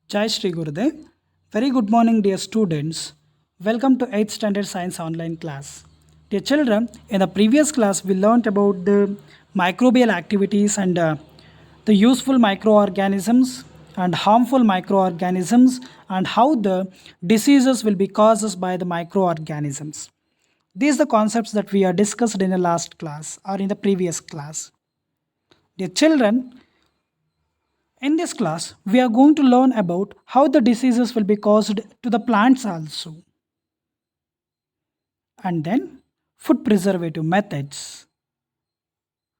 Jai Shri Gurudev. Very good morning, dear students. Welcome to 8th Standard Science online class. Dear children, in the previous class, we learnt about the microbial activities and the useful microorganisms and harmful microorganisms and how the diseases will be caused by the microorganisms. These are the concepts that we are discussed in the last class or in the previous class. Dear children, in this class, we are going to learn about how the diseases will be caused to the plants also, and then food preservative methods,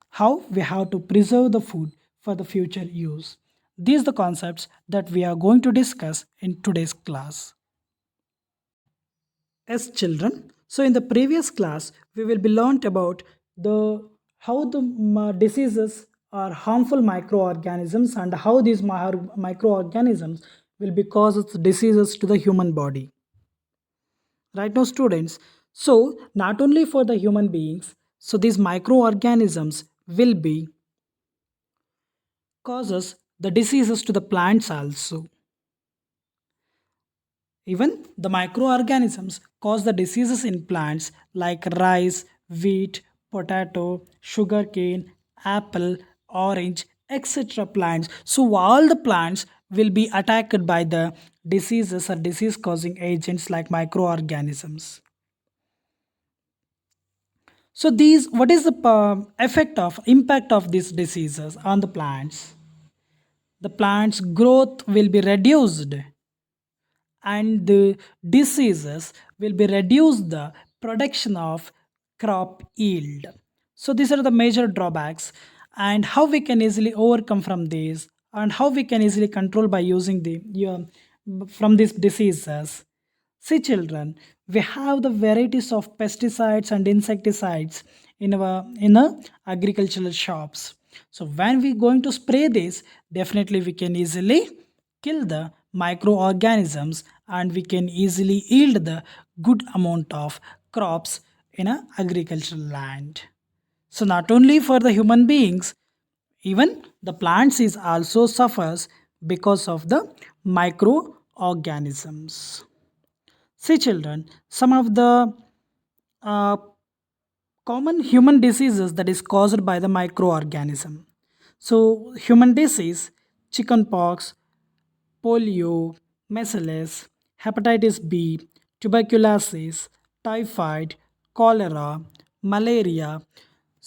how we have to preserve the food for the future use. These are the concepts that we are going to discuss in today's class. As children, so in the previous class, we will be learnt about the how the diseases are harmful microorganisms and how these microorganisms will be causes diseases to the human body. Right now, students. So not only for the human beings, so these microorganisms will be causes the diseases to the plants also. Even the microorganisms cause the diseases in plants like rice, wheat, potato, sugarcane, apple, orange, etc. plants. So all the plants will be attacked by the diseases or disease causing agents like microorganisms. So these what is the effect of impact of these diseases on the plants? The plant's growth will be reduced and the diseases will be reduce the production of crop yield. So these are the major drawbacks and how we can easily overcome from these and how we can easily control by using the from these diseases. See children, we have the varieties of pesticides and insecticides in our agricultural shops. So when we going to spray this, definitely we can easily kill the microorganisms and we can easily yield the good amount of crops in a agricultural land. So not only for the human beings, even the plants is also suffers because of the microorganisms. See children, some of the uh, common human diseases that is caused by the microorganism. So human disease, chickenpox, polio, measles, hepatitis B, tuberculosis, typhoid, cholera, malaria.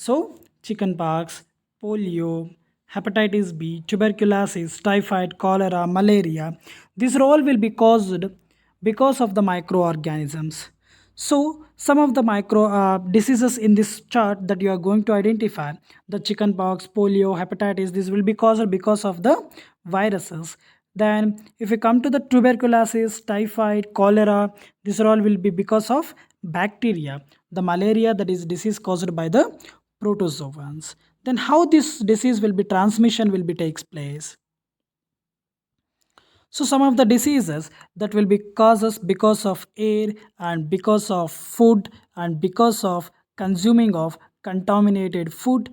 So, chickenpox, polio, hepatitis B, tuberculosis, typhoid, cholera, malaria, these all will be caused because of the microorganisms. So, some of the micro diseases in this chart that you are going to identify, the chickenpox, polio, hepatitis, this will be caused because of the viruses. Then, if we come to the tuberculosis, typhoid, cholera, these are all will be because of bacteria. The malaria, that is disease caused by the protozoans. Then, how this disease will be transmission will be takes place. So some of the diseases that will be causes because of air and because of food and because of consuming of contaminated food,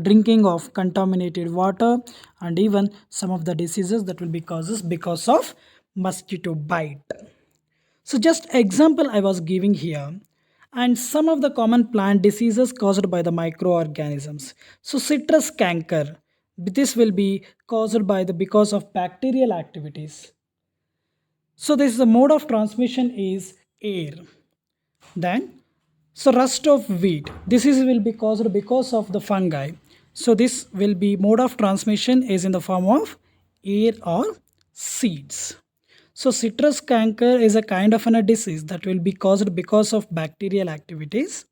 drinking of contaminated water, and even some of the diseases that will be causes because of mosquito bite. So just example I was giving here and some of the common plant diseases caused by the microorganisms. So citrus canker, this will be caused by the because of bacterial activities. So this the mode of transmission is air. Then so rust of wheat, this is will be caused because of the fungi. So this will be mode of transmission is in the form of air or seeds. So citrus canker is a kind of a disease that will be caused because of bacterial activities.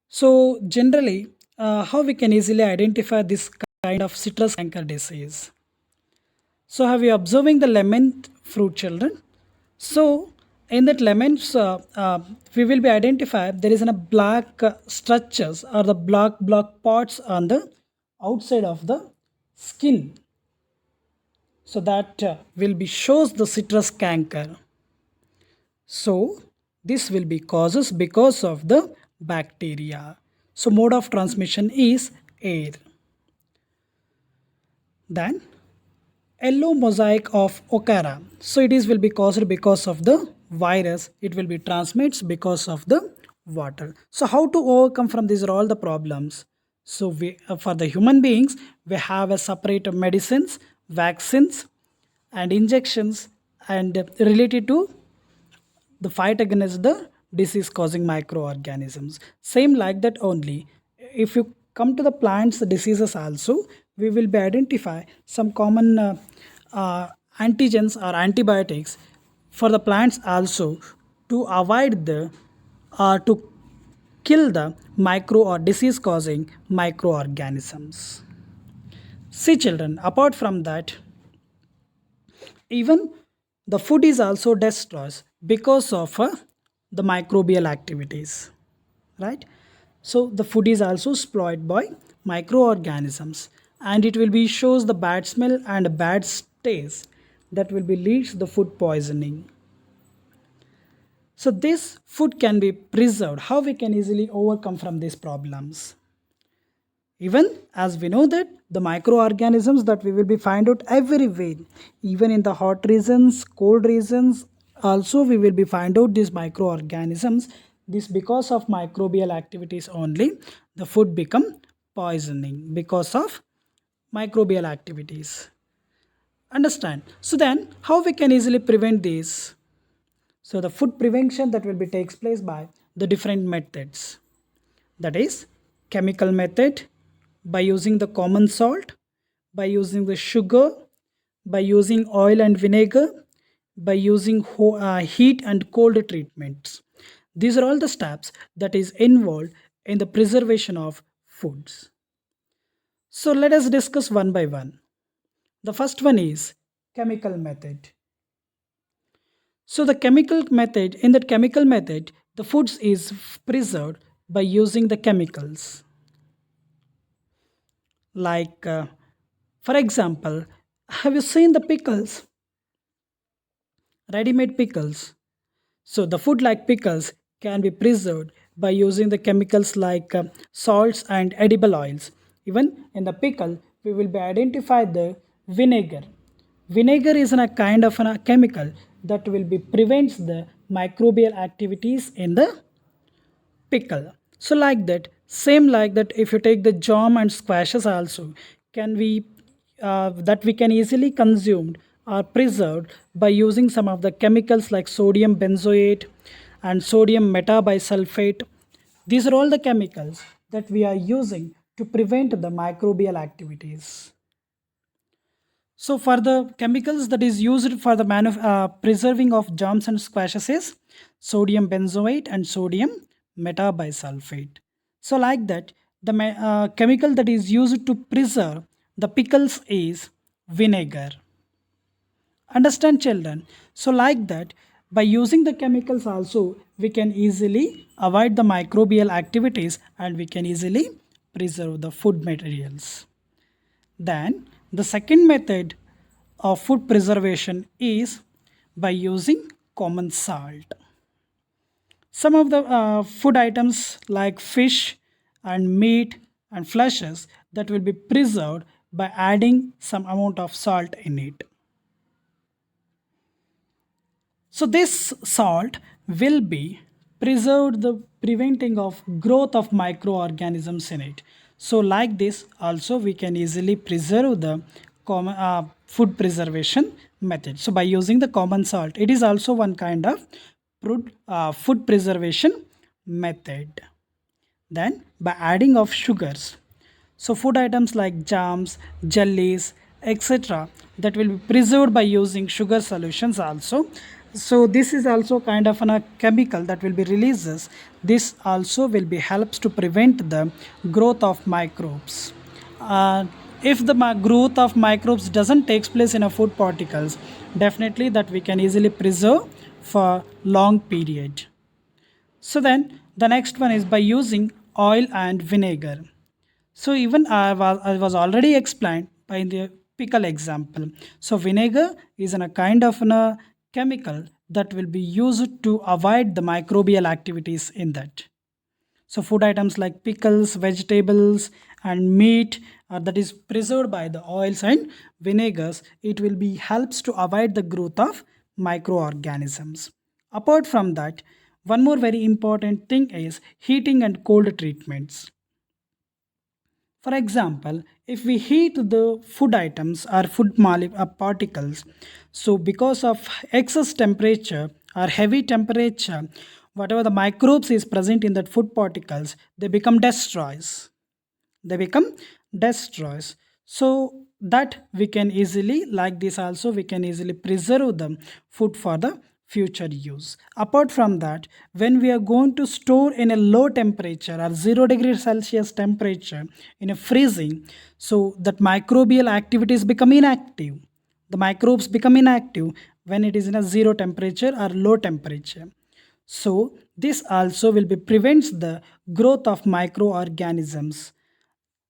So generally, how we can easily identify this kind of citrus canker disease? So have you observing the lemon fruit, children? So in that lemons, we will be identified there is a black structures or the black spots on the outside of the skin. So that will be shows the citrus canker. So this will be causes because of the bacteria. So mode of transmission is air. Then yellow mosaic of Okara. So it is will be caused because of the virus. It will be transmits because of the water. So how to overcome from these are all the problems. So we for the human beings we have a separate medicines, vaccines, and injections and related to the fight against the disease causing microorganisms. Same like that only. If you come to the plants diseases also, we will be identify some common antigens or antibiotics for the plants also to avoid the to kill the micro or disease causing microorganisms. See children, apart from that, even the food is also destroyed because of the microbial activities, right? So the food is also spoiled by microorganisms, and it will be shows the bad smell and bad taste that will be leads the food poisoning. So this food can be preserved. How we can easily overcome from these problems? Even as we know that the microorganisms that we will be find out everywhere, even in the hot regions, cold regions, also we will be find out these microorganisms. This because of microbial activities only, the food become poisoning because of microbial activities. Understand? So then, how we can easily prevent this? So the food prevention that will be takes place by the different methods, that is chemical method, by using the common salt, by using the sugar, by using oil and vinegar, by using heat and cold treatments. These are all the steps that is involved in the preservation of foods. So let us discuss one by one. The first one is chemical method. So the chemical method, in that chemical method, the foods is preserved by using the chemicals. Like, for example, have you seen the pickles, ready-made pickles? So the food like pickles can be preserved by using the chemicals like salts and edible oils. Even in the pickle, we will be identify the vinegar. Vinegar is a kind of a chemical that will be prevents the microbial activities in the pickle. So like that, same like that, if you take the jam and squashes also, can we that we can easily consumed or preserved by using some of the chemicals like sodium benzoate and sodium metabisulfate. These are all the chemicals that we are using to prevent the microbial activities. So for the chemicals that is used for the preserving of germs and squashes is sodium benzoate and sodium metabisulfate. So like that, the chemical that is used to preserve the pickles is vinegar. Understand children? So like that, by using the chemicals also, we can easily avoid the microbial activities and we can easily preserve the food materials. Then the second method of food preservation is by using common salt. Some of the food items like fish and meat and fleshes that will be preserved by adding some amount of salt in it. So this salt will be preserved the preventing of growth of microorganisms in it. So like this also we can easily preserve the food preservation method. So by using the common salt, it is also one kind of food preservation method. Then by adding of sugars, so food items like jams, jellies, etc. that will be preserved by using sugar solutions also. So this is also kind of a chemical that will be releases. This also will be helps to prevent the growth of microbes. If the growth of microbes doesn't takes place in a food particles, definitely that we can easily preserve for long period. So then the next one is by using oil and vinegar. So even I was already explained by the pickle example. So vinegar is a kind of a chemical that will be used to avoid the microbial activities in that. So food items like pickles, vegetables and meat that is preserved by the oils and vinegars, it will be helps to avoid the growth of microorganisms. Apart from that, one more very important thing is heating and cold treatments. For example, if we heat the food items or particles, so because of excess temperature or heavy temperature, whatever the microbes is present in that food particles, they become destroys. They become destroys. So that we can easily, like this also, we can easily preserve the food for the future use. Apart from that, when we are going to store in a low temperature or 0 degree Celsius temperature in a freezing, so that microbial activities become inactive. The microbes become inactive when it is in a 0 temperature or low temperature. So this also will be prevents the growth of microorganisms.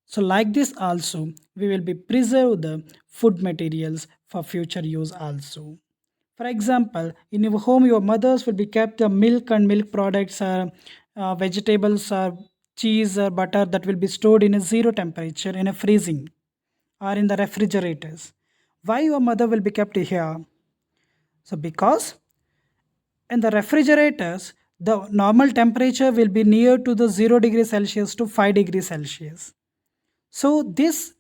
So like this also, we will be preserve the food materials for future use also. For example, in your home, your mothers will be kept the milk and milk products, vegetables, cheese or butter that will be stored in a 0 temperature in a freezing or in the refrigerators. Why your mother will be kept here? So because in the refrigerators, the normal temperature will be near to the 0 degree Celsius to 5 degrees Celsius. So this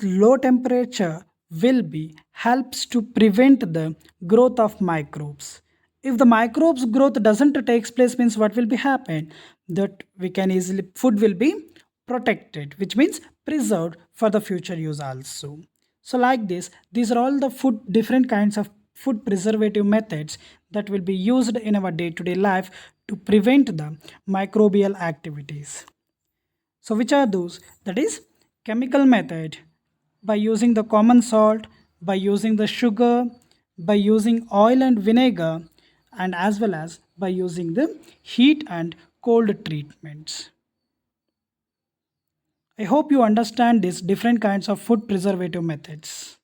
low temperature will be helps to prevent the growth of microbes. If the microbes growth doesn't takes place, means what will be happen, that we can easily food will be protected, which means preserved for the future use also. So like this, these are all the food different kinds of food preservative methods that will be used in our day-to-day life to prevent the microbial activities. So which are those? That is chemical method, by using the common salt, by using the sugar, by using oil and vinegar, and as well as by using the heat and cold treatments. I hope you understand these different kinds of food preservative methods.